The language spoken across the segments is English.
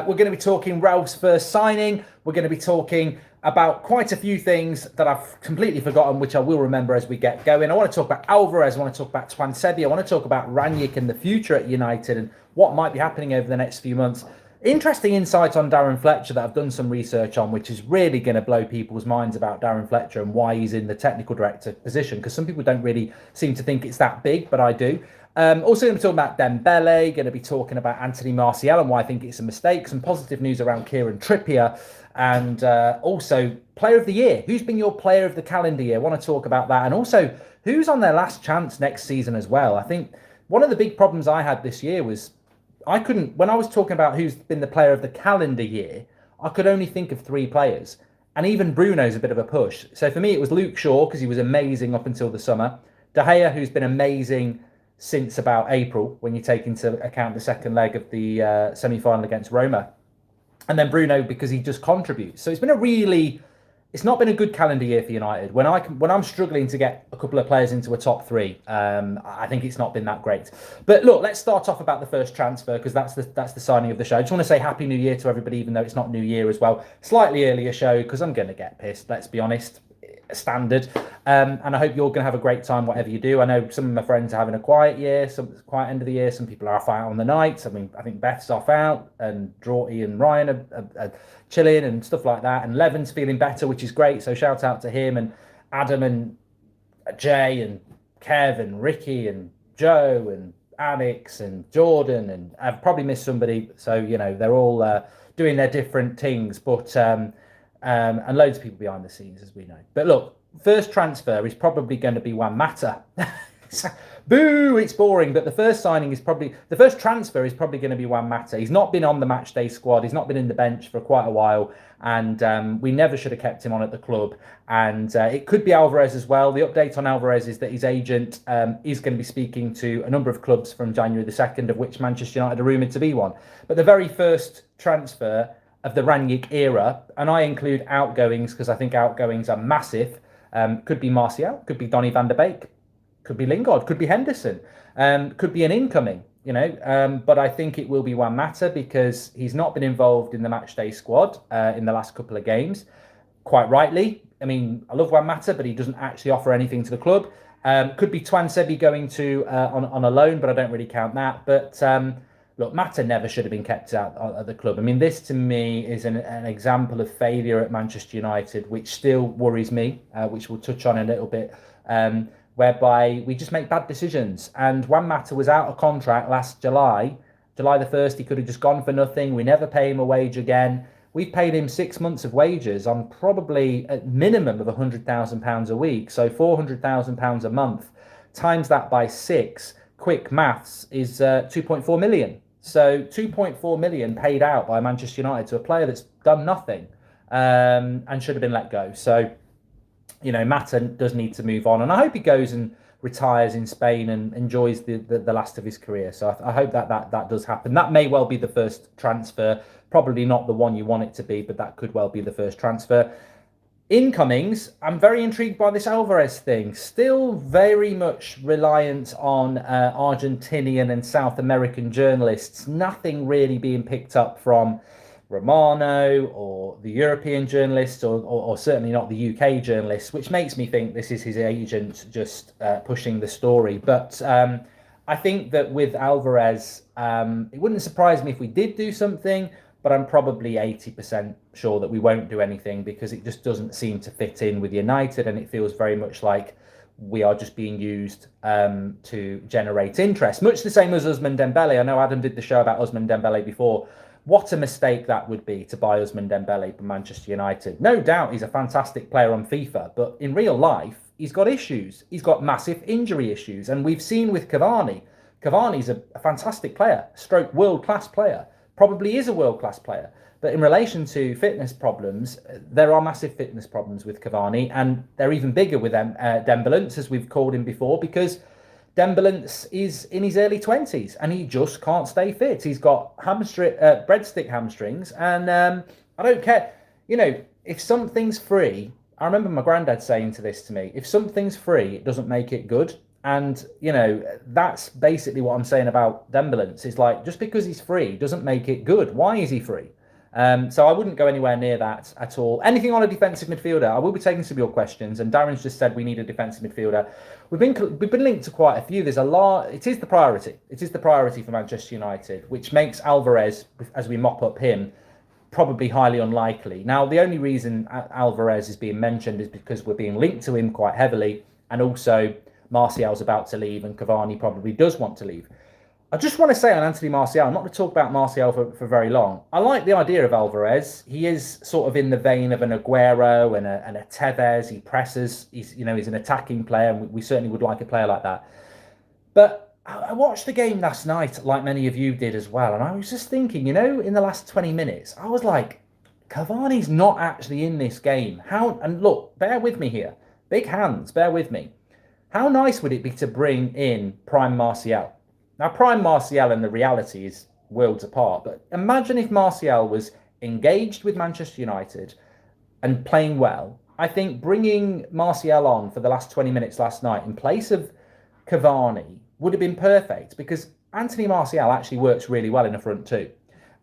We're going to be talking Ralph's first signing. We're going to be talking about quite a few things that I've completely forgotten, which I will remember as we get going. I want to talk about Alvarez. I want to talk about Twansebi. I want to talk about Rangnick and the future at United and what might be happening over the next few months. Interesting insight on Darren Fletcher that I've done some research on, which is really going to blow people's minds about Darren Fletcher and why he's in the technical director position, because some people don't really seem to think it's that big, but I do. Also going to be talking about Dembele, going to be talking about Anthony Martial and why I think it's a mistake, some positive news around Kieran Trippier, and also Player of the Year. Who's been your Player of the calendar year? I want to talk about that. And also, who's on their last chance next season as well? I think one of the big problems I had this year was I couldn't, when I was talking about who's been the Player of the calendar year, I could only think of 3 players. And even Bruno's a bit of a push. So for me, it was Luke Shaw, because he was amazing up until the summer. De Gea, who's been amazing since about April, when you take into account the second leg of the semi-final against Roma. And then Bruno, because he just contributes. So it's not been a good calendar year for United. When I'm struggling to get a couple of players into a top 3, I think it's not been that great. But look, let's start off about the first transfer, because that's the signing of the show. I just want to say Happy New Year to everybody, even though it's not New Year as well. Slightly earlier show, because I'm going to get pissed, let's be honest. Standard. And I hope you're going to have a great time, whatever you do. I know some of my friends are having a quiet year, some quiet end of the year. Some people are off out on the night. I mean, I think Beth's off out, and Droughty and Ryan are chilling and stuff like that. And Levin's feeling better, which is great. So shout out to him, and Adam and Jay and Kev and Ricky and Joe and Alex and Jordan. And I've probably missed somebody. So, you know, they're all doing their different things. But and loads of people behind the scenes, as we know. But look, first transfer is probably going to be Juan Mata. Boo, it's boring. But the first transfer is probably going to be Juan Mata. He's not been on the matchday squad. He's not been in the bench for quite a while. And we never should have kept him on at the club. And it could be Alvarez as well. The update on Alvarez is that his agent is going to be speaking to a number of clubs from January the 2nd, of which Manchester United are rumoured to be one. But the very first transfer of the Rangnick era, and I include outgoings because I think outgoings are massive. Could be Martial, could be Donny van der Beek, could be Lingard, could be Henderson, could be an incoming, but I think it will be Juan Mata, because he's not been involved in the matchday squad in the last couple of games, quite rightly. I mean, I love Juan Mata, but he doesn't actually offer anything to the club. Could be Twansebi going to on a loan, but I don't really count that. But look, Mata never should have been kept out at the club. I mean, this to me is an example of failure at Manchester United, which still worries me, which we'll touch on a little bit, whereby we just make bad decisions. And Juan Mata was out of contract last July the 1st. He could have just gone for nothing. We never pay him a wage again. We've paid him 6 months of wages on probably a minimum of £100,000 a week. So £400,000 a month, times that by 6, quick maths, is 2.4 million. So 2.4 million paid out by Manchester United to a player that's done nothing and should have been let go. So, Mata does need to move on. And I hope he goes and retires in Spain and enjoys the last of his career. So I hope that does happen. That may well be the first transfer. Probably not the one you want it to be, but that could well be the first transfer. Incomings, I'm very intrigued by this Alvarez thing. Still very much reliant on Argentinian and South American journalists. Nothing really being picked up from Romano or the European journalists, or certainly not the UK journalists, which makes me think this is his agent just pushing the story. But I think that with Alvarez, it wouldn't surprise me if we did do something, but I'm probably 80% sure that we won't do anything, because it just doesn't seem to fit in with United, and it feels very much like we are just being used to generate interest. Much the same as Ousmane Dembele. I know Adam did the show about Ousmane Dembele before. What a mistake that would be to buy Ousmane Dembele from Manchester United. No doubt he's a fantastic player on FIFA, but in real life, he's got issues. He's got massive injury issues, and we've seen with Cavani. Cavani's a fantastic player, stroke world-class player. Probably is a world-class player. But in relation to fitness problems, there are massive fitness problems with Cavani, and they're even bigger with Dembélé, as we've called him before, because Dembélé is in his early 20s and he just can't stay fit. He's got breadstick hamstrings, and I don't care. If something's free, I remember my granddad saying this to me, if something's free, it doesn't make it good. And, that's basically what I'm saying about Dembélé. It's like, just because he's free doesn't make it good. Why is he free? So I wouldn't go anywhere near that at all. Anything on a defensive midfielder? I will be taking some of your questions. And Darren's just said we need a defensive midfielder. We've been linked to quite a few. There's a lot. It is the priority. It is the priority for Manchester United, which makes Alvarez, as we mop up him, probably highly unlikely. Now, the only reason Alvarez is being mentioned is because we're being linked to him quite heavily, and also Martial's about to leave, and Cavani probably does want to leave. I just want to say on Anthony Martial, I'm not going to talk about Martial for very long. I like the idea of Alvarez. He is sort of in the vein of an Aguero and a Tevez. He presses. He's an attacking player, and we certainly would like a player like that. But I watched the game last night, like many of you did as well, and I was just thinking, in the last 20 minutes, I was like, Cavani's not actually in this game. And look, bear with me here. Big hands, bear with me. How nice would it be to bring in Prime Martial? Now, Prime Martial and the reality is worlds apart, but imagine if Martial was engaged with Manchester United and playing well. I think bringing Martial on for the last 20 minutes last night in place of Cavani would have been perfect, because Anthony Martial actually works really well in the front too.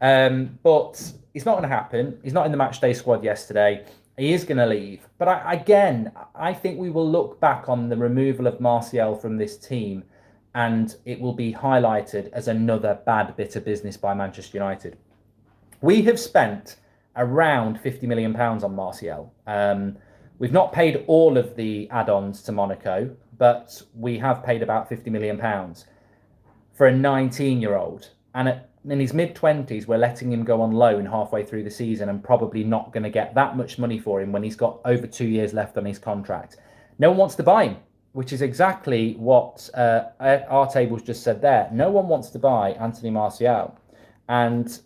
But it's not going to happen. He's not in the matchday squad yesterday. He is going to leave. But I think we will look back on the removal of Martial from this team, and it will be highlighted as another bad bit of business by Manchester United. We have spent around £50 million on Martial. We've not paid all of the add-ons to Monaco, but we have paid about £50 million for a 19-year-old. And in his mid-20s, we're letting him go on loan halfway through the season and probably not going to get that much money for him when he's got over 2 years left on his contract. No one wants to buy him, which is exactly what our tables just said there. No one wants to buy Anthony Martial. And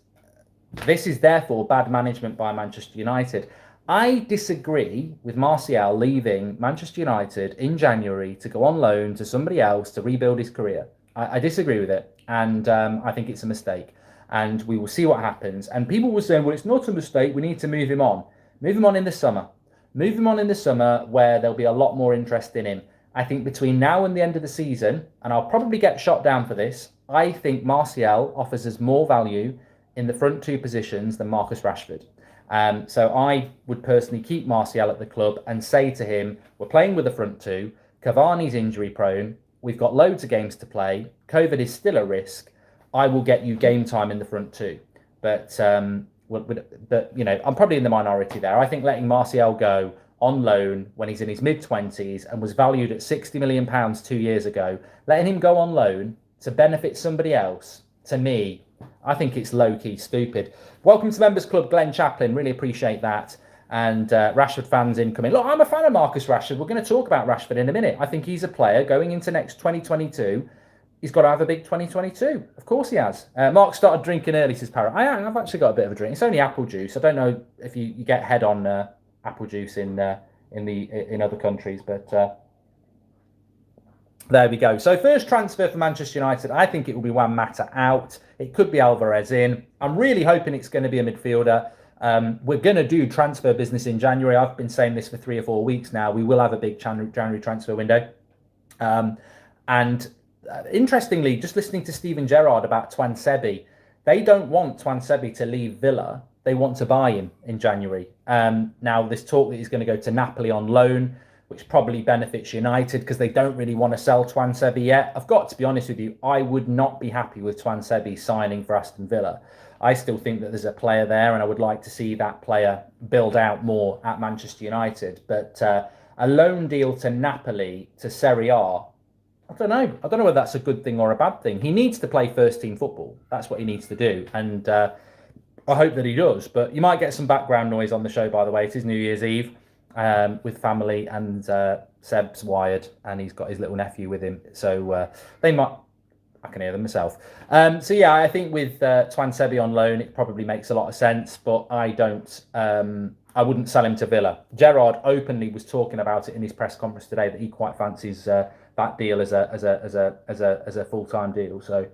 this is therefore bad management by Manchester United. I disagree with Martial leaving Manchester United in January to go on loan to somebody else to rebuild his career. I disagree with it. And I think it's a mistake. And we will see what happens. And people were saying, well, it's not a mistake. We need to move him on. Move him on in the summer. Move him on in the summer where there'll be a lot more interest in him. I think between now and the end of the season, and I'll probably get shot down for this, I think Martial offers us more value in the front two positions than Marcus Rashford. So I would personally keep Martial at the club and say to him, we're playing with the front two. Cavani's injury prone. We've got loads of games to play. COVID is still a risk. I will get you game time in the front two. But I'm probably in the minority there. I think letting Martial go on loan when he's in his mid-20s and was valued at £60 million 2 years ago, letting him go on loan to benefit somebody else, to me, I think it's low-key stupid. Welcome to Members Club, Glenn Chaplin. Really appreciate that. And Rashford fans incoming. Look, I'm a fan of Marcus Rashford. We're going to talk about Rashford in a minute. I think he's a player going into next 2022. He's got to have a big 2022. Of course he has. Mark started drinking early, says Parrot. I've actually got a bit of a drink. It's only apple juice. I don't know if you get head on apple juice in other countries, but there we go. So first transfer for Manchester United, I think it will be Juan Mata out. It could be Alvarez in. I'm really hoping it's going to be a midfielder. We're going to do transfer business in January. I've been saying this for 3 or 4 weeks now. We will have a big January transfer window. Interestingly, just listening to Steven Gerrard about Twansebi, they don't want Twansebi to leave Villa. They want to buy him in January. Now, this talk that he's going to go to Napoli on loan, which probably benefits United because they don't really want to sell Twansebi yet. I've got to be honest with you, I would not be happy with Twansebi signing for Aston Villa. I still think that there's a player there, and I would like to see that player build out more at Manchester United. But a loan deal to Napoli, to Serie A, I don't know. I don't know whether that's a good thing or a bad thing. He needs to play first-team football. That's what he needs to do. And I hope that he does. But you might get some background noise on the show, by the way. It is New Year's Eve with family, and Seb's wired, and he's got his little nephew with him. So they might... I can hear them myself. So yeah, I think with Twansebi on loan, it probably makes a lot of sense, but I wouldn't sell him to Villa. Gerrard openly was talking about it in his press conference today that he quite fancies that deal as a full-time deal. So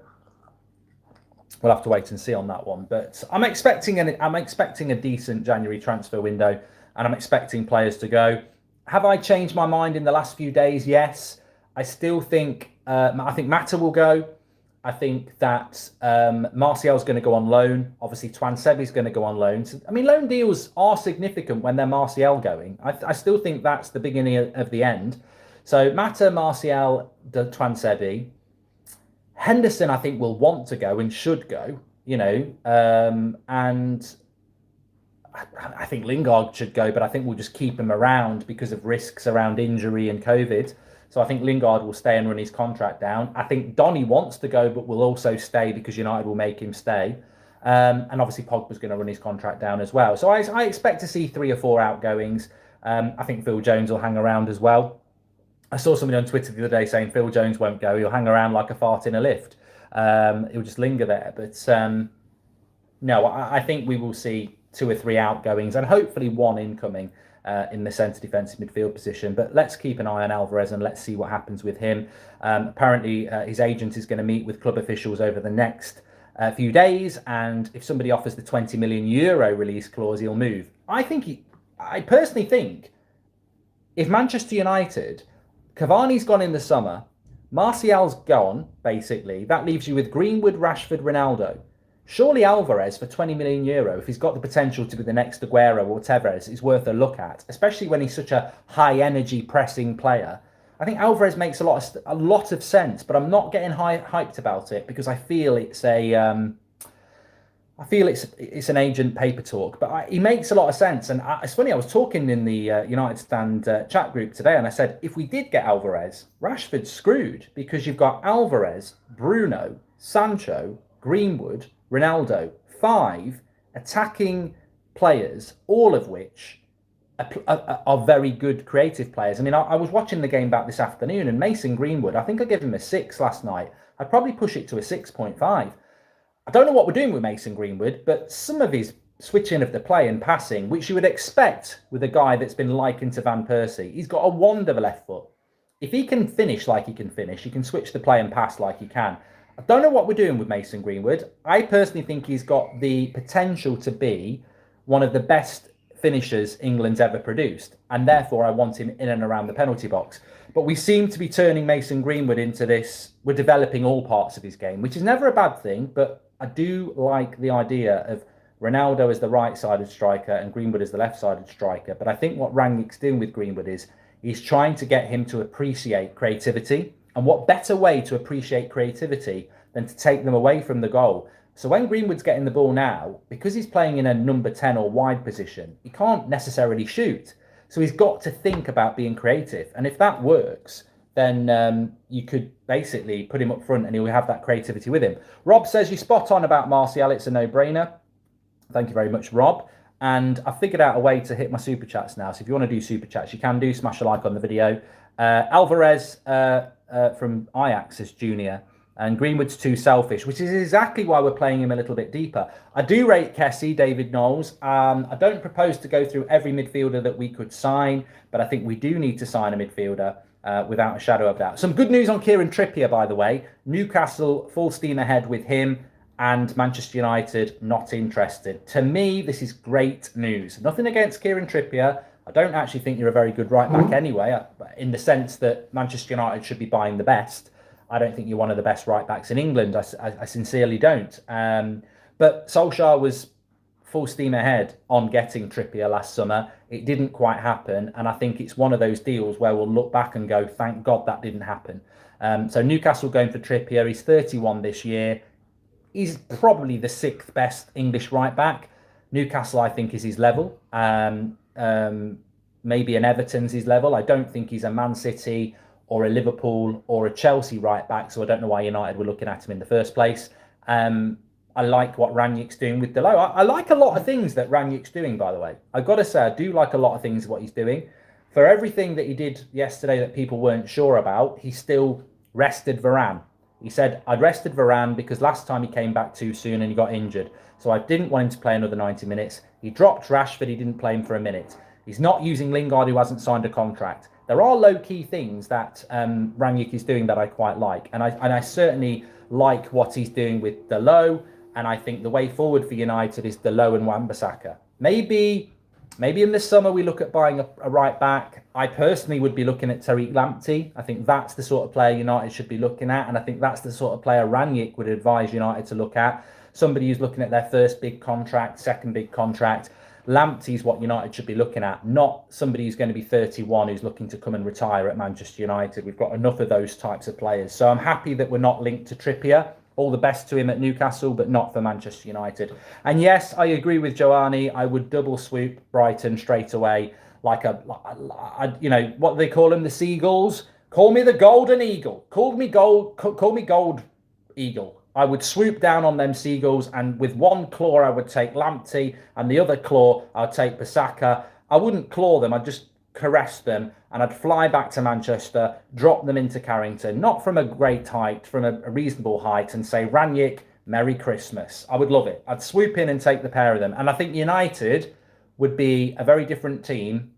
we'll have to wait and see on that one. But I'm expecting a decent January transfer window, and I'm expecting players to go. Have I changed my mind in the last few days? Yes. I still think I think Mata will go. I think that Martial's going to go on loan. Obviously, Twansebi's going to go on loan. So, I mean, loan deals are significant when they're Martial going. I still think that's the beginning of the end. So Mata, Martial, Twansebi. Henderson, I think, will want to go and should go, and I think Lingard should go, but I think we'll just keep him around because of risks around injury and COVID. So I think Lingard will stay and run his contract down. I think Donny wants to go, but will also stay because United will make him stay. And obviously Pogba's going to run his contract down as well. So I expect to see 3 or 4 outgoings. I think Phil Jones will hang around as well. I saw somebody on Twitter the other day saying Phil Jones won't go. He'll hang around like a fart in a lift. He'll just linger there. But no, I think we will see 2 or 3 outgoings and hopefully 1 incoming in the centre defensive midfield position. But let's keep an eye on Alvarez and let's see what happens with him. Apparently, his agent is going to meet with club officials over the next few days. And if somebody offers the €20 million release clause, he'll move. I personally think if Manchester United... Cavani's gone in the summer. Martial's gone, basically. That leaves you with Greenwood, Rashford, Ronaldo. Surely Alvarez for €20 million, if he's got the potential to be the next Aguero or whatever, is worth a look at, especially when he's such a high-energy pressing player. I think Alvarez makes a lot of sense, but I'm not getting hyped about it because I feel it's an agent paper talk, but he makes a lot of sense. And it's funny, I was talking in the United Stand chat group today, and I said, if we did get Alvarez, Rashford's screwed because you've got Alvarez, Bruno, Sancho, Greenwood, Ronaldo, 5 attacking players, all of which are very good creative players. I mean, I was watching the game back this afternoon, and Mason Greenwood, I think I gave him a 6 last night. I'd probably push it to a 6.5. I don't know what we're doing with Mason Greenwood, but some of his switching of the play and passing, which you would expect with a guy that's been likened to Van Persie, he's got a wand of a left foot. If he can finish like he can finish, he can switch the play and pass like he can. I don't know what we're doing with Mason Greenwood. I personally think he's got the potential to be one of the best finishers England's ever produced, and therefore I want him in and around the penalty box. But we seem to be turning Mason Greenwood into this, we're developing all parts of his game, which is never a bad thing, but I do like the idea of Ronaldo as the right-sided striker and Greenwood as the left-sided striker. But I think what Rangnick's doing with Greenwood is he's trying to get him to appreciate creativity. And what better way to appreciate creativity than to take them away from the goal? So when Greenwood's getting the ball now, because he's playing in a number 10 or wide position, he can't necessarily shoot. So he's got to think about being creative. And if that works, then you could basically put him up front and he'll have that creativity with him. Rob says, you're spot on about Martial. It's a no-brainer. Thank you very much, Rob. And I figured out a way to hit my super chats now. So if you want to do super chats, you can do. Smash a like on the video. Alvarez from Ajax is junior. And Greenwood's too selfish, which is exactly why we're playing him a little bit deeper. I do rate Kessie, David Knowles. I don't propose to go through every midfielder that we could sign, but I think we do need to sign a midfielder without a shadow of doubt. Some good news on Kieran Trippier, by the way. Newcastle full steam ahead with him, and Manchester United not interested. To me, this is great news. Nothing against Kieran Trippier. I don't actually think you're a very good right back anyway, in the sense that Manchester United should be buying the best. I don't think you're one of the best right backs in England. I sincerely don't. But Solskjaer was full steam ahead on getting Trippier last summer. It didn't quite happen. And I think it's one of those deals where we'll look back and go, thank God that didn't happen. So Newcastle going for Trippier. He's 31 this year. He's probably the 6th best English right back. Newcastle, I think, is his level. Maybe an Everton's his level. I don't think he's a Man City or a Liverpool or a Chelsea right back, so I don't know why United were looking at him in the first place. I like what Rangnick's doing with Delo. I like a lot of things that Rangnick's doing, by the way. I've got to say, I do like a lot of things what he's doing. For everything that he did yesterday that people weren't sure about, he still rested Varane. He said, I'd rested Varane because last time he came back too soon and he got injured. So I didn't want him to play another 90 minutes. He dropped Rashford, he didn't play him for a minute. He's not using Lingard, who hasn't signed a contract. There are low-key things that Rangnick is doing that I quite like. And I certainly like what he's doing with Delo. And I think the way forward for United is Delo and Wan-Bissaka. Maybe Maybe in the summer we look at buying a right back. I personally would be looking at Tariq Lamptey. I think that's the sort of player United should be looking at, and I think that's the sort of player Rangnick would advise United to look at. Somebody who's looking at their first big contract, second big contract. Lamptey's what United should be looking at, not somebody who's going to be 31 who's looking to come and retire at Manchester United. We've got enough of those types of players. So I'm happy that we're not linked to Trippier. All the best to him at Newcastle, but not for Manchester United. And yes, I agree with Joanni. I would double swoop Brighton straight away, like you know, what do they call them? The Seagulls. Call me the Golden Eagle. Call me Gold Eagle. I would swoop down on them Seagulls, and with one claw I would take Lamptey, and the other claw I'd take Bissaka. I wouldn't claw them. I'd just caress them, and I'd fly back to Manchester, drop them into Carrington, not from a great height, from a reasonable height, and say, Rangnick, Merry Christmas. I would love it. I'd swoop in and take the pair of them. And I think United would be a very different team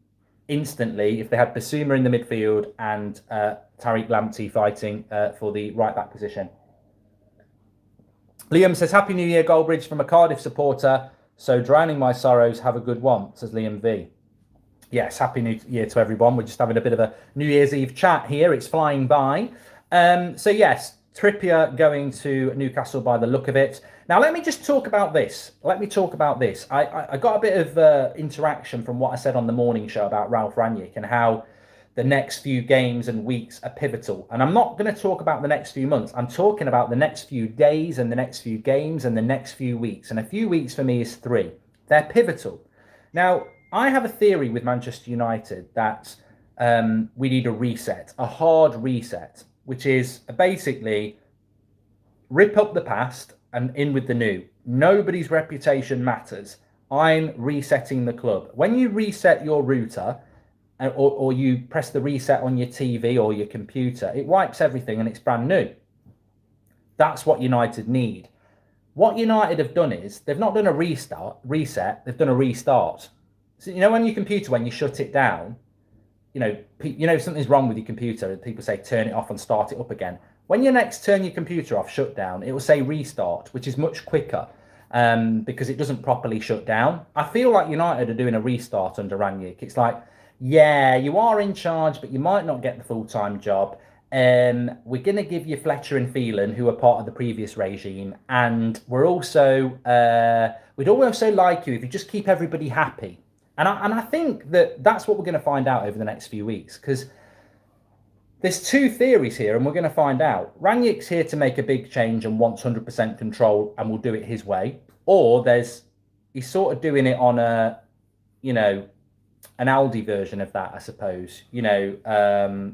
instantly if they had Basuma in the midfield and Tariq Lamptey fighting for the right back position. Liam says, Happy New Year, Goldbridge, from a Cardiff supporter. So drowning my sorrows, have a good one, says Liam V. Yes, Happy New Year to everyone. We're just having a bit of a New Year's Eve chat here. It's flying by. So yes, Trippier going to Newcastle by the look of it. Now, let me just talk about this. I got a bit of interaction from what I said on the morning show about Ralph Rangnick and how the next few games and weeks are pivotal. And I'm not going to talk about the next few months. I'm talking about the next few days and the next few games and the next few weeks. And a few weeks for me is 3. They're pivotal. Now, I have a theory with Manchester United that we need a reset, a hard reset, which is basically rip up the past and in with the new. Nobody's reputation matters. I'm resetting the club. When you reset your router or you press the reset on your TV or your computer, it wipes everything and it's brand new. That's what United need. What United have done is they've not done a reset, they've done a restart. So, you know, on your computer, when you shut it down, you know something's wrong with your computer, and people say turn it off and start it up again. When you next turn your computer off, shut down, it will say restart, which is much quicker because it doesn't properly shut down. I feel like United are doing a restart under Rangnick. It's like, yeah, you are in charge, but you might not get the full-time job. We're going to give you Fletcher and Phelan, who are part of the previous regime, and we'd also like you if you just keep everybody happy. And I think that's what we're going to find out over the next few weeks, because there's 2 theories here, and we're going to find out. Rangnick's here to make a big change and wants 100% control and will do it his way, or he's sort of doing it on an Aldi version of that, I suppose. Sort of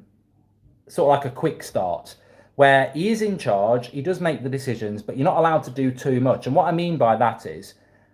like a quick start, where he is in charge, he does make the decisions, but you're not allowed to do too much. And what I mean by that is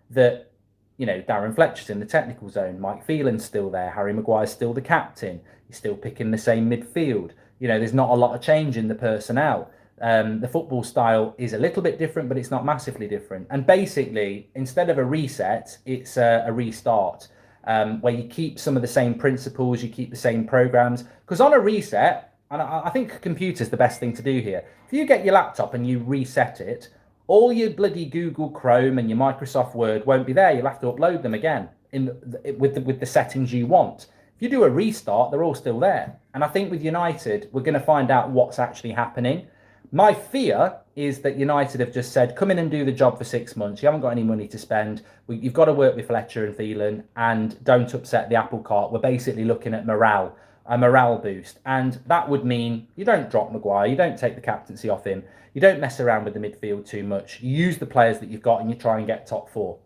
that, Darren Fletcher's in the technical zone, Mike Phelan's still there, Harry Maguire's still the captain, he's still picking the same midfield. There's not a lot of change in the personnel. The football style is a little bit different, but it's not massively different. And basically, instead of a reset, it's a restart, where you keep some of the same principles, you keep the same programs. Because on a reset, and I think a computer's the best thing to do here. If you get your laptop and you reset it, all your bloody Google Chrome and your Microsoft Word won't be there. You'll have to upload them again with the settings you want. If you do a restart, they're all still there. And I think with United, we're going to find out what's actually happening. My fear is that United have just said, come in and do the job for 6 months. You haven't got any money to spend. You've got to work with Fletcher and Phelan, and don't upset the apple cart. We're basically looking at a morale boost. And that would mean you don't drop Maguire, you don't take the captaincy off him, you don't mess around with the midfield too much. You use the players that you've got and you try and get top 4.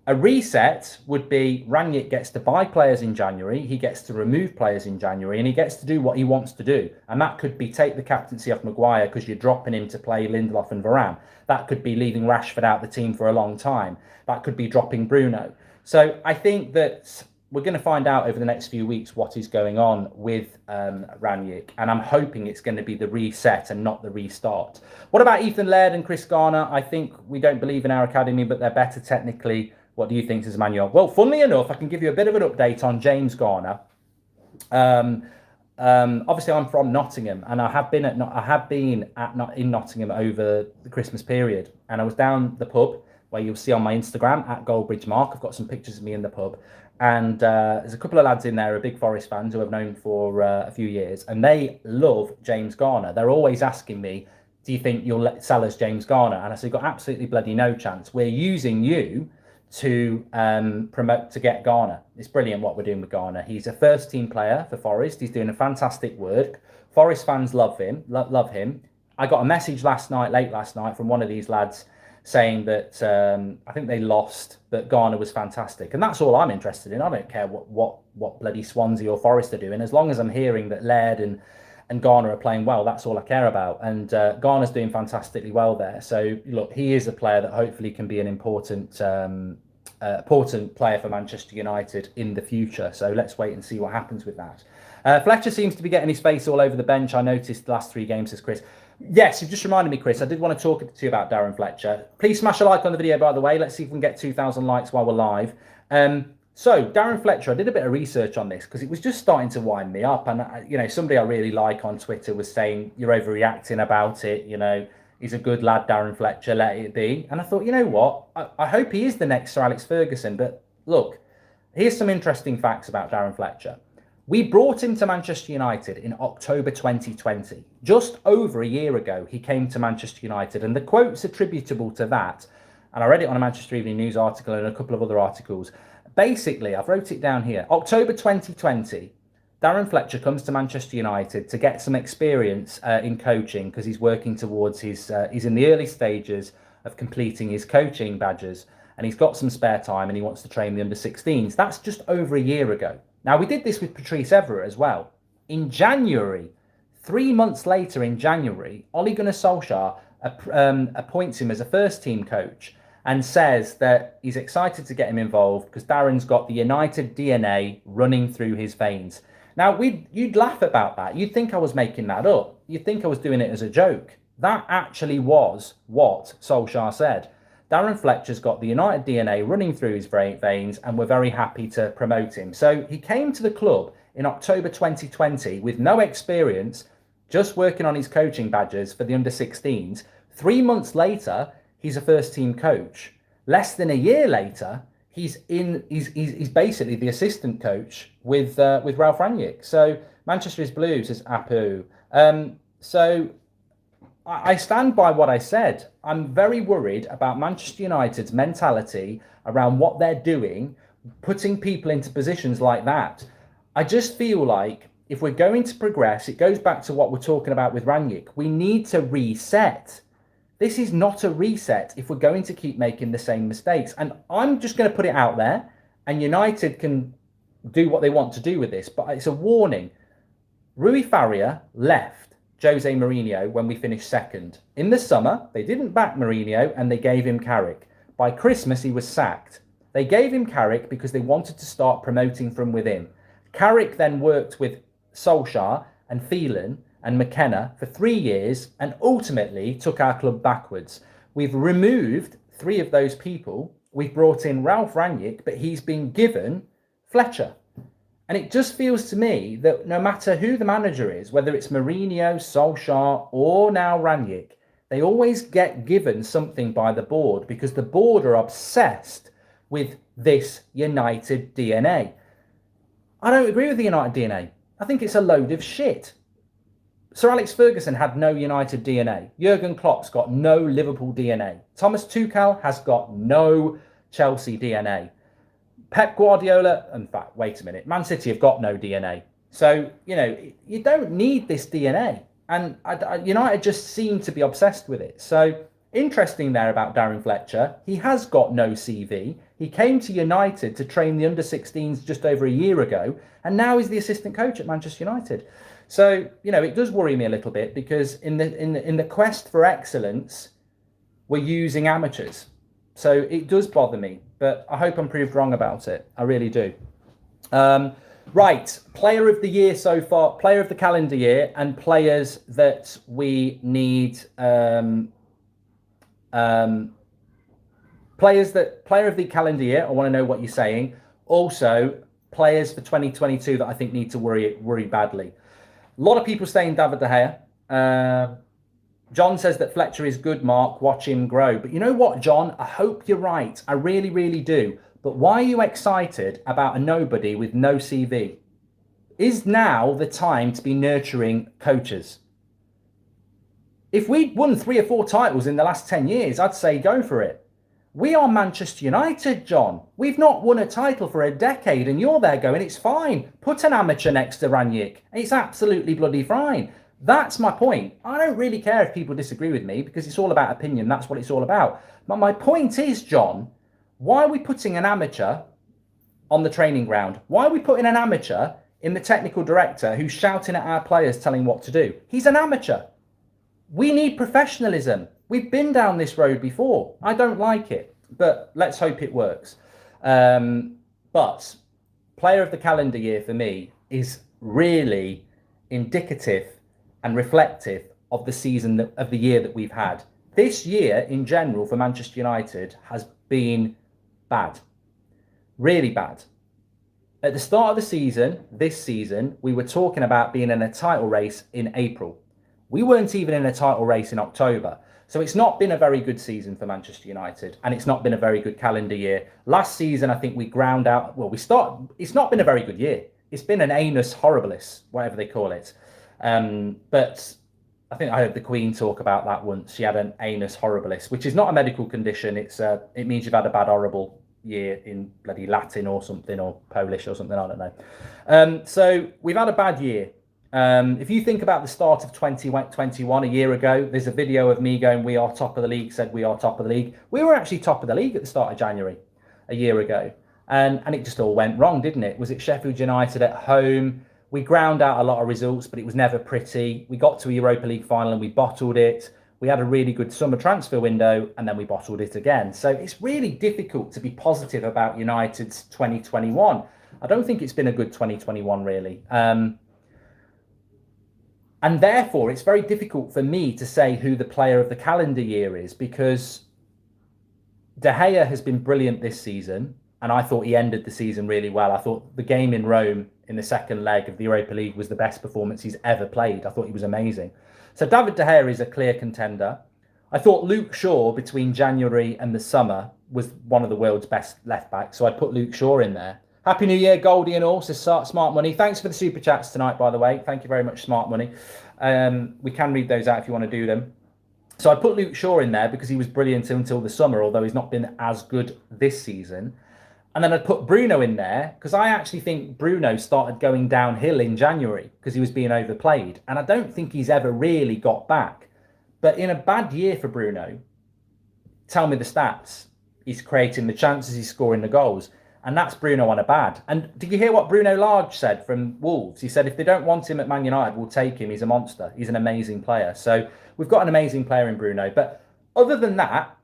A reset would be Rangnick gets to buy players in January, he gets to remove players in January, and he gets to do what he wants to do. And that could be take the captaincy off Maguire because you're dropping him to play Lindelof and Varane. That could be leaving Rashford out the team for a long time. That could be dropping Bruno. So I think that we're going to find out over the next few weeks what is going on with Rangnick, and I'm hoping it's going to be the reset and not the restart. What about Ethan Laird and Chris Garner? I think we don't believe in our academy, but they're better technically. What do you think, says Emmanuel? Well, funnily enough, I can give you a bit of an update on James Garner. Obviously, I'm from Nottingham, and I have been in Nottingham over the Christmas period, and I was down the pub where you'll see on my Instagram at Goldbridge Mark. I've got some pictures of me in the pub. And there's a couple of lads in there who are big Forest fans who I've known for a few years, and they love James Garner. They're always asking me, do you think you'll sell us James Garner? And I said, got absolutely bloody no chance. We're using you to promote, to get Garner. It's brilliant what we're doing with Garner. He's a first team player for Forest. He's doing a fantastic work. Forest fans love him. Love him. I got a message late last night from one of these lads saying that I think they lost, that Garner was fantastic. And that's all I'm interested in. I don't care what bloody Swansea or Forest are doing. As long as I'm hearing that Laird and Garner are playing well, that's all I care about. And Garner's doing fantastically well there. So, look, he is a player that hopefully can be an important player for Manchester United in the future. So let's wait and see what happens with that. Fletcher seems to be getting his face all over the bench. I noticed the last 3 games, says Chris. Yes, you just reminded me, Chris. I did want to talk to you about Darren Fletcher. Please smash a like on the video, by the way. Let's see if we can get 2,000 likes while we're live. So Darren Fletcher, I did a bit of research on this because it was just starting to wind me up. And, somebody I really like on Twitter was saying, you're overreacting about it. He's a good lad, Darren Fletcher, let it be. And I thought, you know what? I hope he is the next Sir Alex Ferguson. But look, here's some interesting facts about Darren Fletcher. We brought him to Manchester United in October 2020. Just over a year ago, he came to Manchester United. And the quotes attributable to that, and I read it on a Manchester Evening News article and a couple of other articles. Basically, I've wrote it down here. October 2020, Darren Fletcher comes to Manchester United to get some experience in coaching because he's working towards he's in the early stages of completing his coaching badges. And he's got some spare time and he wants to train the under-16s. That's just over a year ago. Now, we did this with Patrice Evra as well. In January, 3 months later in January, Ole Gunnar Solskjaer appoints him as a first-team coach and says that he's excited to get him involved because Darren's got the United DNA running through his veins. Now, you'd laugh about that. You'd think I was making that up. You'd think I was doing it as a joke. That actually was what Solskjaer said. Darren Fletcher's got the United DNA running through his veins and we're very happy to promote him. So he came to the club in October 2020 with no experience, just working on his coaching badges for the under-16s. 3 months later, he's a first-team coach. Less than a year later, he's basically the assistant coach with Ralph Rangnick. So Manchester is blue, says Apu. So I stand by what I said. I'm very worried about Manchester United's mentality around what they're doing, putting people into positions like that. I just feel like if we're going to progress, it goes back to what we're talking about with Rangnick. We need to reset. This is not a reset if we're going to keep making the same mistakes. And I'm just going to put it out there, and United can do what they want to do with this, but it's a warning. Rui Faria left Jose Mourinho when we finished second. In the summer, they didn't back Mourinho and they gave him Carrick. By Christmas, he was sacked. They gave him Carrick because they wanted to start promoting from within. Carrick then worked with Solskjaer and Phelan and McKenna for 3 years and ultimately took our club backwards. We've removed 3 of those people. We've brought in Ralph Rangnick, but he's been given Fletcher. And it just feels to me that no matter who the manager is, whether it's Mourinho, Solskjaer, or now Rangnick, they always get given something by the board because the board are obsessed with this United DNA. I don't agree with the United DNA. I think it's a load of shit. Sir Alex Ferguson had no United DNA. Jurgen Klopp's got no Liverpool DNA. Thomas Tuchel has got no Chelsea DNA. Pep Guardiola, in fact, wait a minute, Man City have got no DNA. So, you don't need this DNA. And United just seem to be obsessed with it. So, interesting there about Darren Fletcher. He has got no CV. He came to United to train the under-16s just over a year ago. And now he's the assistant coach at Manchester United. So, it does worry me a little bit because in the quest for excellence, we're using amateurs. So it does bother me, but I hope I'm proved wrong about it. I really do. Right, player of the year so far, player of the calendar year, and players that we need. Player of the calendar year. I want to know what you're saying. Also, players for 2022 that I think need to worry badly. A lot of people saying David De Gea. John says that Fletcher is good, Mark. Watch him grow. But you know what, John? I hope you're right. I really, really do. But why are you excited about a nobody with no CV? Is now the time to be nurturing coaches? If we'd won 3 or 4 titles in the last 10 years, I'd say go for it. We are Manchester United, John. We've not won a title for a decade and you're there going, it's fine. Put an amateur next to Rangnick. It's absolutely bloody fine. That's my point. I don't really care if people disagree with me because it's all about opinion. That's what it's all about. But my point is, John, why are we putting an amateur on the training ground? Why are we putting an amateur in the technical director who's shouting at our players telling what to do? He's an amateur. We need professionalism. We've been down this road before. I don't like it, but let's hope it works. But player of the calendar year for me is really indicative and reflective of the season of the year that we've had. This year in general for Manchester United has been bad, really bad. At the start of the season, this season, we were talking about being in a title race in April. We weren't even in a title race in October. So it's not been a very good season for Manchester United, and it's not been a very good calendar year. Last season, I think we ground out, it's not been a very good year. It's been an annus horribilis, whatever they call it. But I think I heard the Queen talk about that once. She had an annus horribilis, which is not a medical condition. It means you've had a bad horrible year in bloody Latin or something, or Polish or something, I don't know. So we've had a bad year. If you think about the start of 2021, a year ago, there's a video of me going, we are top of the league, said we are top of the league. We were actually top of the league at the start of January, a year ago. And it just all went wrong, didn't it? Was it Sheffield United at home? We ground out a lot of results, but it was never pretty. We got to a Europa League final and we bottled it. We had a really good summer transfer window and then we bottled it again. So it's really difficult to be positive about United's 2021. I don't think it's been a good 2021, really. And therefore, it's very difficult for me to say who the player of the calendar year is, because De Gea has been brilliant this season. And I thought he ended the season really well. I thought the game in Rome in the second leg of the Europa League was the best performance he's ever played. I thought he was amazing. So David De Gea is a clear contender. I thought Luke Shaw between January and the summer was one of the world's best left backs. So I put Luke Shaw in there. Happy New Year, Goldie and all, says Smart Money. Thanks for the super chats tonight, by the way. Thank you very much, Smart Money. We can read those out if you want to do them. So I put Luke Shaw in there because he was brilliant until the summer, although he's not been as good this season. And then I'd put Bruno in there because I actually think Bruno started going downhill in January because he was being overplayed. And I don't think he's ever really got back. But in a bad year for Bruno, tell me the stats. He's creating the chances, he's scoring the goals. And that's Bruno on a bad. And did you hear what Bruno Lage said from Wolves? He said, if they don't want him at Man United, we'll take him. He's a monster. He's an amazing player. So we've got an amazing player in Bruno. But other than that,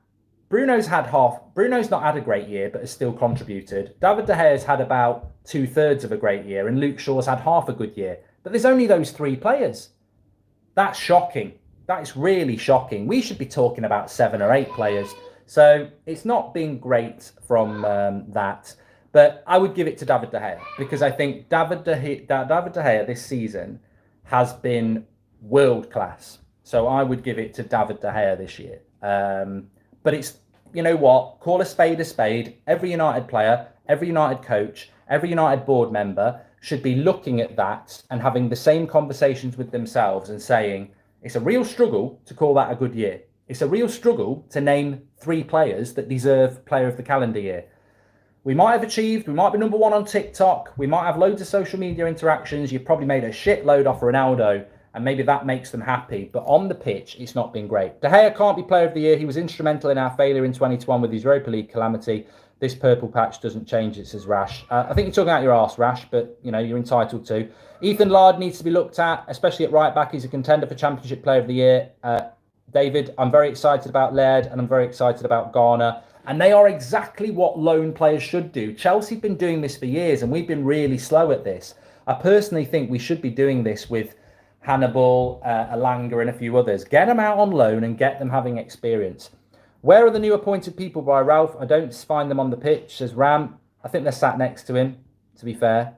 Bruno's not had a great year, but has still contributed. David De Gea's had about 2/3 of a great year, and Luke Shaw's had half a good year. But there's only those 3 players. That's shocking. That is really shocking. We should be talking about 7 or 8 players. So it's not been great from that. But I would give it to David De Gea because I think David De Gea this season has been world class. So I would give it to David De Gea this year. But it's, you know what, call a spade a spade. Every United player, every United coach, every United board member should be looking at that and having the same conversations with themselves and saying, it's a real struggle to call that a good year. It's a real struggle to name 3 players that deserve player of the calendar year. We might have achieved, we might be number 1 on TikTok, we might have loads of social media interactions, you've probably made a shitload off Ronaldo, and maybe that makes them happy. But on the pitch, it's not been great. De Gea can't be player of the year. He was instrumental in our failure in 2021 with his Europa League calamity. This purple patch doesn't change it, says Rash. I think you're talking out your arse, Rash, but you know, you're entitled to. Ethan Laird needs to be looked at, especially at right back. He's a contender for Championship Player of the Year. David, I'm very excited about Laird and I'm very excited about Garner. And they are exactly what loan players should do. Chelsea have been doing this for years and we've been really slow at this. I personally think we should be doing this with Hannibal, Alanga and a few others. Get them out on loan and get them having experience. Where are the new appointed people by Ralph? I don't find them on the pitch, says Ram. I think they're sat next to him, to be fair.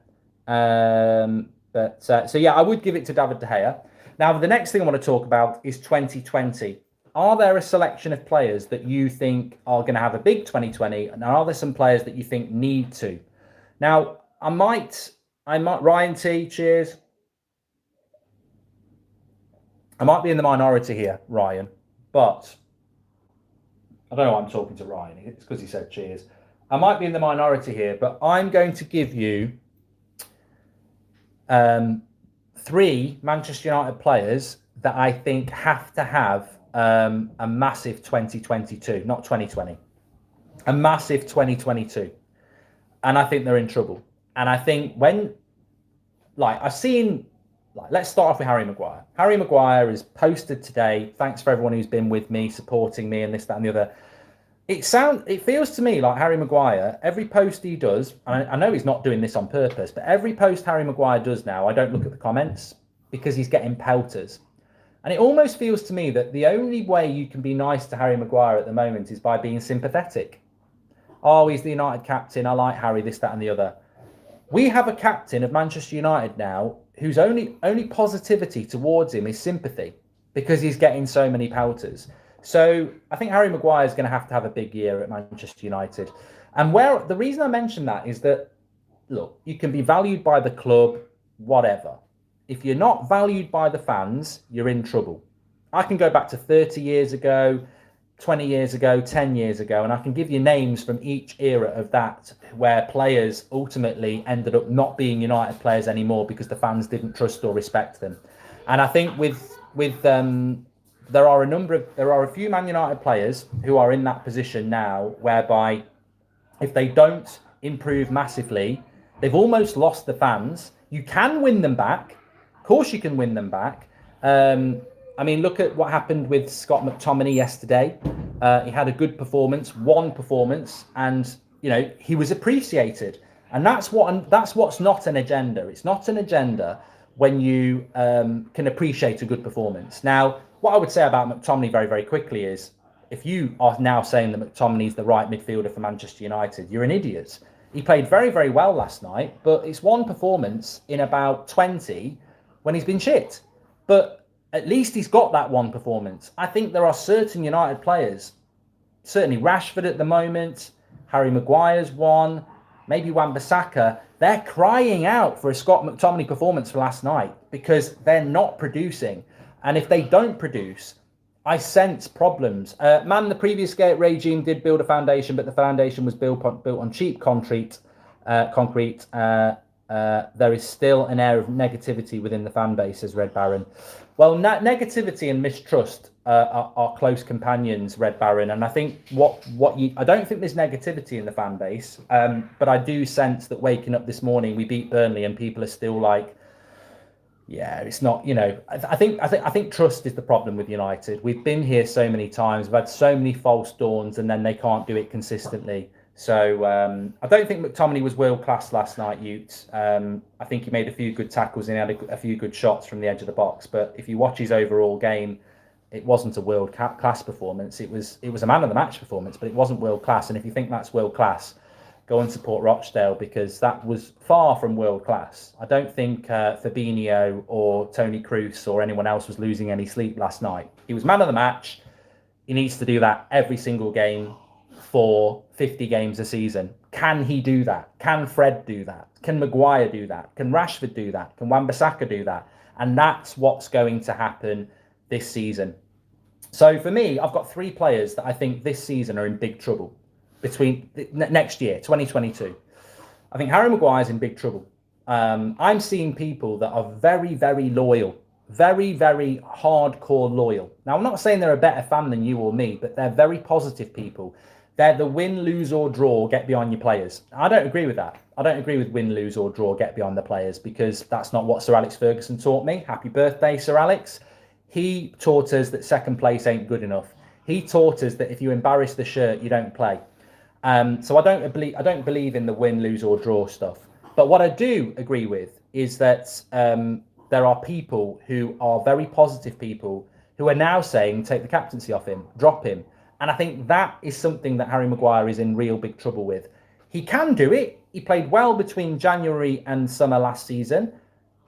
So yeah, I would give it to David De Gea. Now, the next thing I want to talk about is 2020. Are there a selection of players that you think are going to have a big 2020, and are there some players that you think need to? Now, I might, Ryan T, cheers. I might be in the minority here, Ryan, but I don't know why I'm talking to Ryan. It's because he said cheers. I might be in the minority here, but I'm going to give you 3 Manchester United players that I think have to have a massive 2022, not 2020, a massive 2022. And I think they're in trouble. And I think I've seen, let's start off with Harry Maguire. Harry Maguire is posted today. Thanks for everyone who's been with me, supporting me, and this, that, and the other. It feels to me like Harry Maguire, every post he does, and I know he's not doing this on purpose, but every post Harry Maguire does now, I don't look at the comments because he's getting pelters. And it almost feels to me that the only way you can be nice to Harry Maguire at the moment is by being sympathetic. Oh, he's the United captain. I like Harry, this, that, and the other. We have a captain of Manchester United now whose only positivity towards him is sympathy because he's getting so many pelters. So I think Harry Maguire is going to have a big year at Manchester United. And the reason I mention that is that, look, you can be valued by the club, whatever. If you're not valued by the fans, you're in trouble. I can go back to 30 years ago, 20 years ago, 10 years ago, and I can give you names from each era of that where players ultimately ended up not being United players anymore because the fans didn't trust or respect them. And I think there are a few Man United players who are in that position now whereby if they don't improve massively, they've almost lost the fans. You can win them back. Of course you can win them back. I mean, look at what happened with Scott McTominay yesterday. He had a good performance, one performance, and he was appreciated. And that's what's not an agenda. It's not an agenda when you can appreciate a good performance. Now, what I would say about McTominay very, very quickly is, if you are now saying that McTominay is the right midfielder for Manchester United, you're an idiot. He played very, very well last night, but it's one performance in about 20 when he's been shit. But at least he's got that one performance. I think there are certain United players, certainly Rashford at the moment, Harry Maguire's one, maybe Wan-Bissaka, they're crying out for a Scott McTominay performance for last night because they're not producing. And if they don't produce, I sense problems. The previous Gate regime did build a foundation, but the foundation was built on cheap concrete. There is still an air of negativity within the fan base, says Red Baron. Well, negativity and mistrust are close companions, Red Baron. And I think I don't think there's negativity in the fan base, but I do sense that waking up this morning, we beat Burnley, and people are still like, yeah, it's not. I think trust is the problem with United. We've been here so many times, we've had so many false dawns, and then they can't do it consistently. So I don't think McTominay was world class last night, Utes. I think he made a few good tackles and he had a few good shots from the edge of the box. But if you watch his overall game, it wasn't a world class performance. It was a man of the match performance, but it wasn't world class. And if you think that's world class, go and support Rochdale, because that was far from world class. I don't think Fabinho or Toni Kroos or anyone else was losing any sleep last night. He was man of the match. He needs to do that every single game for 50 games a season. Can he do that? Can Fred do that? Can Maguire do that? Can Rashford do that? Can Wan-Bissaka do that? And that's what's going to happen this season. So for me, I've got 3 players that I think this season are in big trouble between next year, 2022. I think Harry Maguire's in big trouble. I'm seeing people that are very, very loyal, very, very hardcore loyal. Now, I'm not saying they're a better fan than you or me, but they're very positive people. They're the win, lose or draw, get behind your players. I don't agree with that. I don't agree with win, lose or draw, get behind the players, because that's not what Sir Alex Ferguson taught me. Happy birthday, Sir Alex. He taught us that second place ain't good enough. He taught us that if you embarrass the shirt, you don't play. So I don't believe in the win, lose or draw stuff. But what I do agree with is that there are people who are very positive people who are now saying, take the captaincy off him, drop him. And I think that is something that Harry Maguire is in real big trouble with. He can do it. He played well between January and summer last season.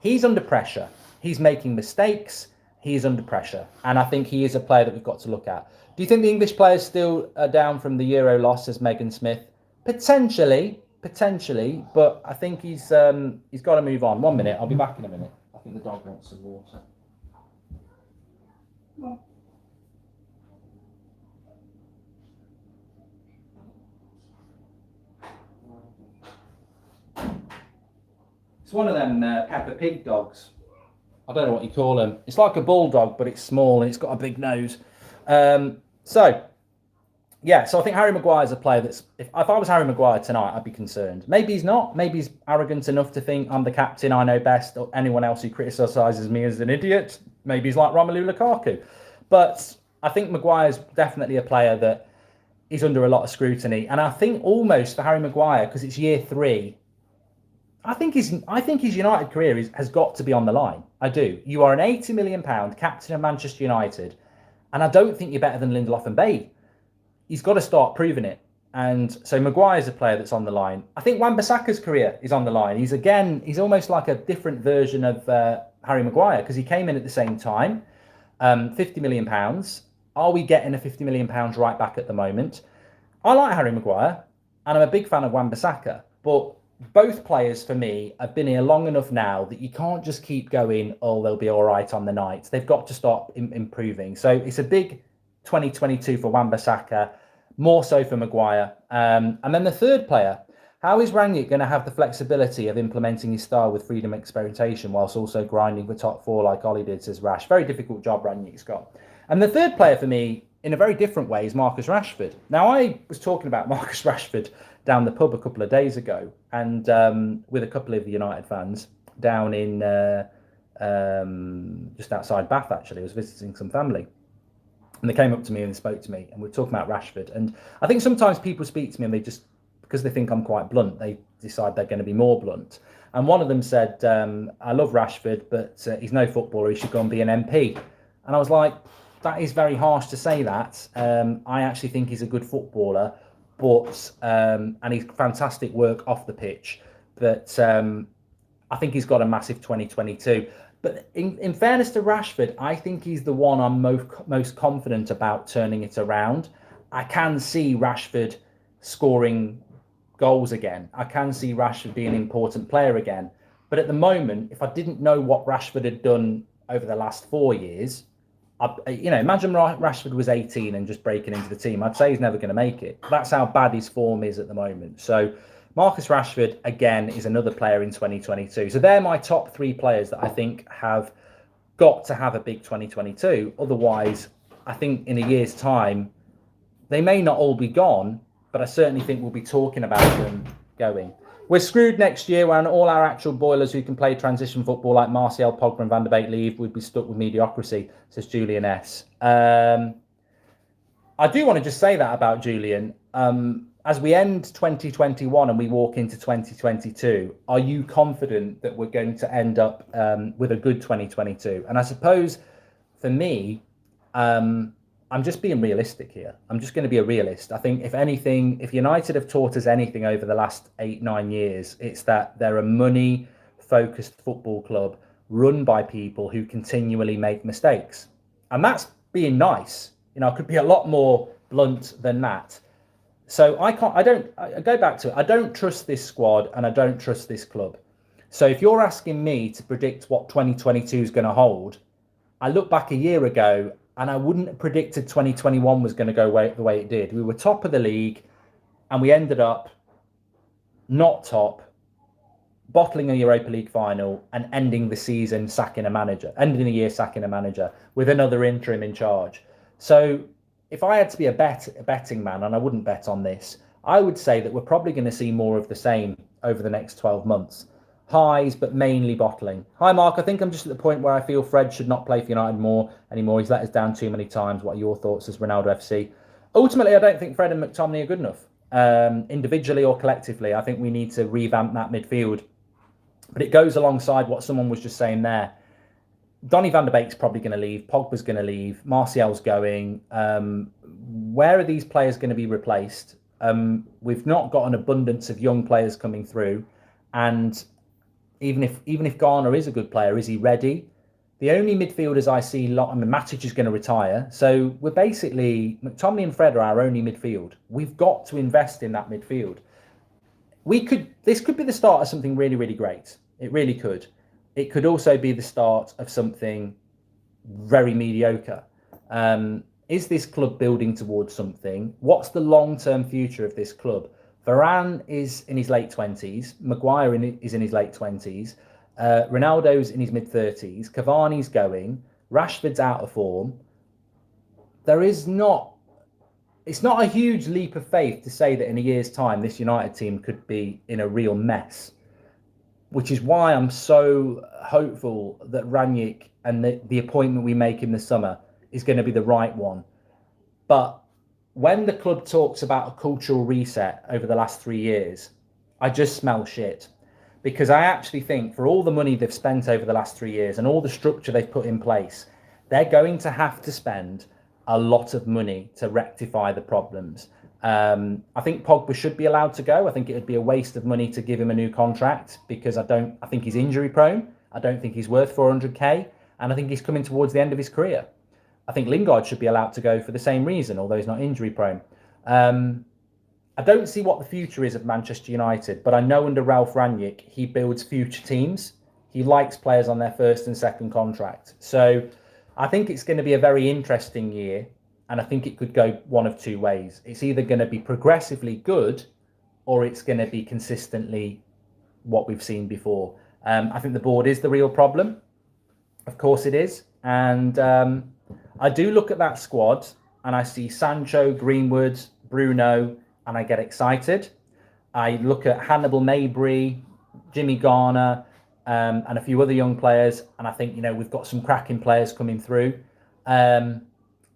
He's under pressure. He's making mistakes. he is under pressure. And I think he is a player that we've got to look at. Do you think the English players still are down from the Euro loss as Megan Smith? Potentially, but I think he's got to move on. 1 minute, I'll be back in a minute. I think the dog wants some water. It's one of them Peppa Pig dogs. I don't know what you call them. It's like a bulldog, but it's small and it's got a big nose. So I think Harry Maguire's a player that's... If I was Harry Maguire tonight, I'd be concerned. Maybe he's not. Maybe he's arrogant enough to think I'm the captain, I know best, or anyone else who criticises me as an idiot. Maybe he's like Romelu Lukaku. But I think Maguire's definitely a player that is under a lot of scrutiny. And I think almost for Harry Maguire, because it's year 3... I think his United career has got to be on the line. I do. You are an £80 million captain of Manchester United, and I don't think you're better than Lindelof and Bailly. He's got to start proving it. And so Maguire's a player that's on the line. I think Wan-Bissaka's career is on the line. He's almost like a different version of Harry Maguire, because he came in at the same time. £50 million. Are we getting a £50 million right back at the moment? I like Harry Maguire, and I'm a big fan of Wan-Bissaka, but both players, for me, have been here long enough now that you can't just keep going, oh, they'll be all right on the night. They've got to start improving. So it's a big 2022 for Wan-Bissaka, more so for Maguire. And then the third player, how is Rangnick going to have the flexibility of implementing his style with freedom of experimentation whilst also grinding for top 4 like Ollie did, says Rash. Very difficult job Rangnick's got. And the third player for me, in a very different way, is Marcus Rashford. Now, I was talking about Marcus Rashford down the pub a couple of days ago, and with a couple of United fans down in just outside Bath, actually. I was visiting some family, and they came up to me and spoke to me, and we were talking about Rashford. And I think sometimes people speak to me and they just, because they think I'm quite blunt, they decide they're going to be more blunt. And one of them said, I love Rashford, but he's no footballer, he should go and be an MP. And I was like, that is very harsh to say that. I actually think he's a good footballer, but and he's fantastic work off the pitch. But I think he's got a massive 2022. But in fairness to Rashford, I think he's the one I'm most confident about turning it around. I can see Rashford scoring goals again. I can see Rashford being an important player again. But at the moment, if I didn't know what Rashford had done over the last 4 years, imagine Rashford was 18 and just breaking into the team. I'd say he's never going to make it. That's how bad his form is at the moment. So Marcus Rashford, again, is another player in 2022. So they're my top 3 players that I think have got to have a big 2022. Otherwise, I think in a year's time, they may not all be gone, but I certainly think we'll be talking about them going. We're screwed next year when all our actual boilers who can play transition football like Martial, Pogba and Van der Beek leave. We'd be stuck with mediocrity, says Julian S. I do want to just say that about Julian. As we end 2021 and we walk into 2022, are you confident that we're going to end up with a good 2022? And I suppose for me, I'm just being realistic here. I'm just going to be a realist. I think if anything, if United have taught us anything over the last 8-9 years, it's that they're a money-focused football club run by people who continually make mistakes. And that's being nice. I could be a lot more blunt than that. So I go back to it. I don't trust this squad and I don't trust this club. So if you're asking me to predict what 2022 is going to hold, I look back a year ago and I wouldn't have predicted 2021 was going to go the way it did. We were top of the league and we ended up not top, bottling a Europa League final and ending the season ending the year sacking a manager with another interim in charge. So if I had to be a betting man, and I wouldn't bet on this, I would say that we're probably going to see more of the same over the next 12 months. Highs, but mainly bottling. Hi, Mark. I think I'm just at the point where I feel Fred should not play for United anymore. He's let us down too many times. What are your thoughts as Ronaldo FC? Ultimately, I don't think Fred and McTominay are good enough, individually or collectively. I think we need to revamp that midfield. But it goes alongside what someone was just saying there. Donny van der Beek's probably going to leave. Pogba's going to leave. Martial's going. Where are these players going to be replaced? We've not got an abundance of young players coming through. And even if Garner is a good player, is he ready? The only midfielders I see Matic is going to retire. So we're basically, McTominay and Fred are our only midfield. We've got to invest in that midfield. This could be the start of something really, really great. It really could. It could also be the start of something very mediocre. Is this club building towards something? What's the long-term future of this club? Varane is in his late 20s. Maguire is in his late 20s. Ronaldo's in his mid-30s. Cavani's going. Rashford's out of form. It's not a huge leap of faith to say that in a year's time, this United team could be in a real mess, which is why I'm so hopeful that Rangnick and the appointment we make in the summer is going to be the right one. But when the club talks about a cultural reset over the last 3 years, I just smell shit. Because I actually think for all the money they've spent over the last 3 years and all the structure they've put in place, they're going to have to spend a lot of money to rectify the problems. I think Pogba should be allowed to go. I think it would be a waste of money to give him a new contract because I think he's injury prone. I don't think he's worth 400k, and I think he's coming towards the end of his career. I think Lingard should be allowed to go for the same reason, although he's not injury prone. I don't see what the future is of Manchester United, but I know under Ralph Rangnick, he builds future teams. He likes players on their first and second contract. So I think it's going to be a very interesting year, and I think it could go one of two ways. It's either going to be progressively good, or it's going to be consistently what we've seen before. I think the board is the real problem. Of course it is. And I do look at that squad and I see Sancho, Greenwood, Bruno, and I get excited. I look at Hannibal Mabry, Jimmy Garner, and a few other young players, and I think, we've got some cracking players coming through. But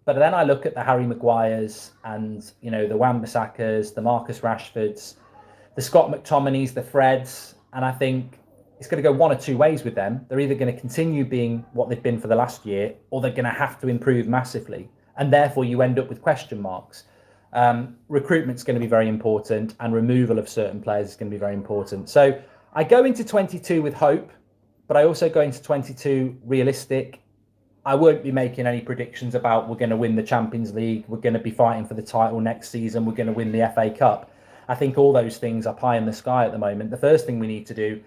then I look at the Harry Maguires and, the Wan-Bissakas, the Marcus Rashfords, the Scott McTominays, the Freds, and I think it's going to go one or two ways with them. They're either going to continue being what they've been for the last year, or they're going to have to improve massively. And therefore you end up with question marks. Recruitment's going to be very important, and removal of certain players is going to be very important. So I go into 22 with hope, but I also go into 22 realistic. I won't be making any predictions about we're going to win the Champions League, we're going to be fighting for the title next season, we're going to win the FA Cup. I think all those things are pie in the sky at the moment. The first thing we need to do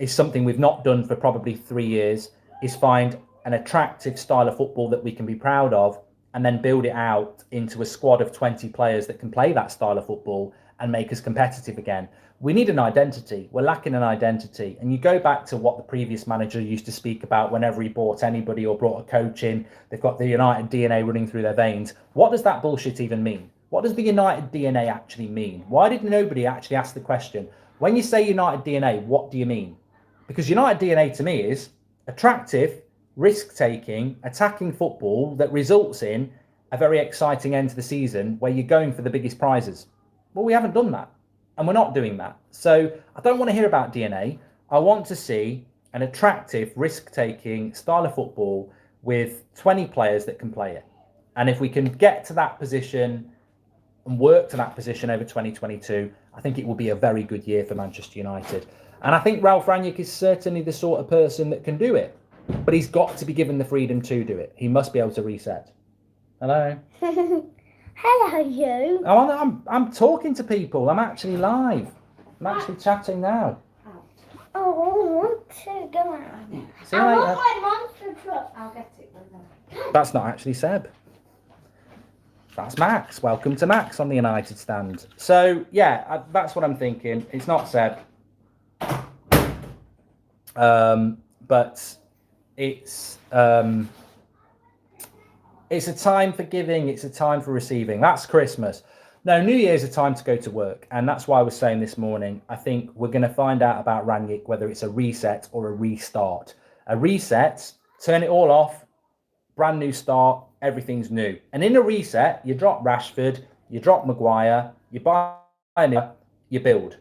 is something we've not done for probably 3 years, is find an attractive style of football that we can be proud of, and then build it out into a squad of 20 players that can play that style of football and make us competitive again. We need an identity. We're lacking an identity. And you go back to what the previous manager used to speak about whenever he bought anybody or brought a coach in. They've got the United DNA running through their veins. What does that bullshit even mean? What does the United DNA actually mean? Why did nobody actually ask the question, when you say United DNA, what do you mean? Because United DNA to me is attractive, risk-taking, attacking football that results in a very exciting end to the season where you're going for the biggest prizes. Well, we haven't done that, and we're not doing that. So I don't want to hear about DNA. I want to see an attractive, risk-taking style of football with 20 players that can play it. And if we can get to that position and work to that position over 2022, I think it will be a very good year for Manchester United. And I think Ralph Rangnick is certainly the sort of person that can do it. But he's got to be given the freedom to do it. He must be able to reset. Hello? Hello, you. Oh, I'm talking to people. I'm actually live. I'm actually chatting now. Oh, I want to go out. See you later. I want my monster truck. I'll get it. That's not actually Seb. That's Max. Welcome to Max on the United stand. So, yeah, that's what I'm thinking. It's not Seb. But it's a time for giving. It's a time for receiving. That's Christmas. No, New Year's a time to go to work. And that's why I was saying this morning, I think we're going to find out about Rangnick, whether it's a reset or a restart. A reset, turn it all off, brand new start, everything's new. And in a reset, you drop Rashford, you drop Maguire, you buy you build.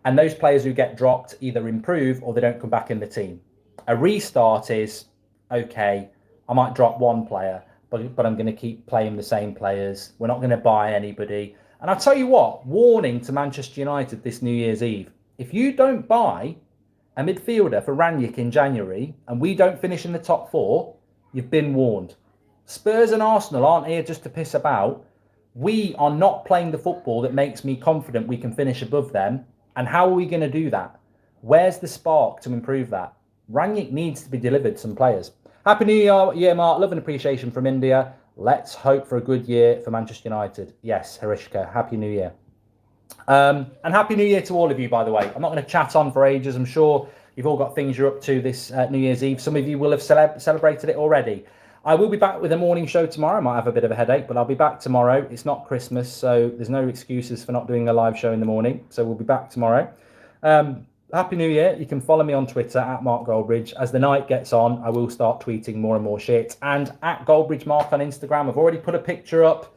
And those players who get dropped either improve or they don't come back in the team. A restart is, okay, I might drop one player, but I'm going to keep playing the same players. We're not going to buy anybody. And I'll tell you what, warning to Manchester United this New Year's Eve. If you don't buy a midfielder for Rangnick in January and we don't finish in the top 4, you've been warned. Spurs and Arsenal aren't here just to piss about. We are not playing the football that makes me confident we can finish above them. And how are we going to do that? Where's the spark to improve that? Rangnick needs to be delivered some players. Happy New Year, Mark. Love and appreciation from India. Let's hope for a good year for Manchester United. Yes, Harishka, Happy New Year. And Happy New Year to all of you, by the way. I'm not going to chat on for ages. I'm sure you've all got things you're up to this New Year's Eve. Some of you will have celebrated it already. I will be back with a morning show tomorrow. I might have a bit of a headache, but I'll be back tomorrow. It's not Christmas, so there's no excuses for not doing a live show in the morning. So we'll be back tomorrow. Happy New Year. You can follow me on Twitter at Mark Goldbridge. As the night gets on, I will start tweeting more and more shit. And at Goldbridge Mark on Instagram. I've already put a picture up.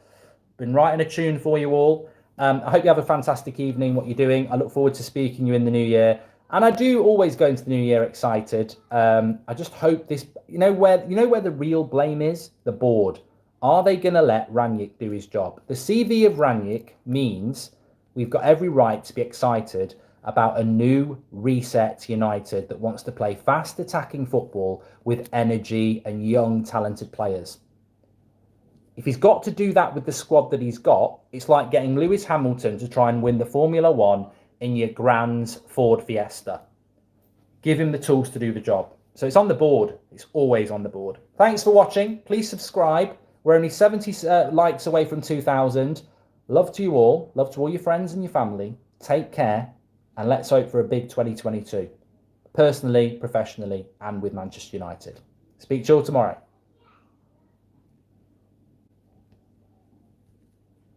Been writing a tune for you all. I hope you have a fantastic evening, what you're doing. I look forward to speaking to you in the new year. And I do always go into the new year excited. I just hope this, you know where the real blame is? The board. Are they going to let Rangnick do his job? The CV of Rangnick means we've got every right to be excited about a new reset United that wants to play fast attacking football with energy and young talented players. If he's got to do that with the squad that he's got, it's like getting Lewis Hamilton to try and win the Formula One in your Grand's Ford Fiesta. Give him the tools to do the job. So it's on the board. It's always on the board. Thanks for watching. Please subscribe. We're only 70 likes away from 2,000. Love to you all. Love to all your friends and your family. Take care. And let's hope for a big 2022. Personally, professionally, and with Manchester United. Speak to you all tomorrow.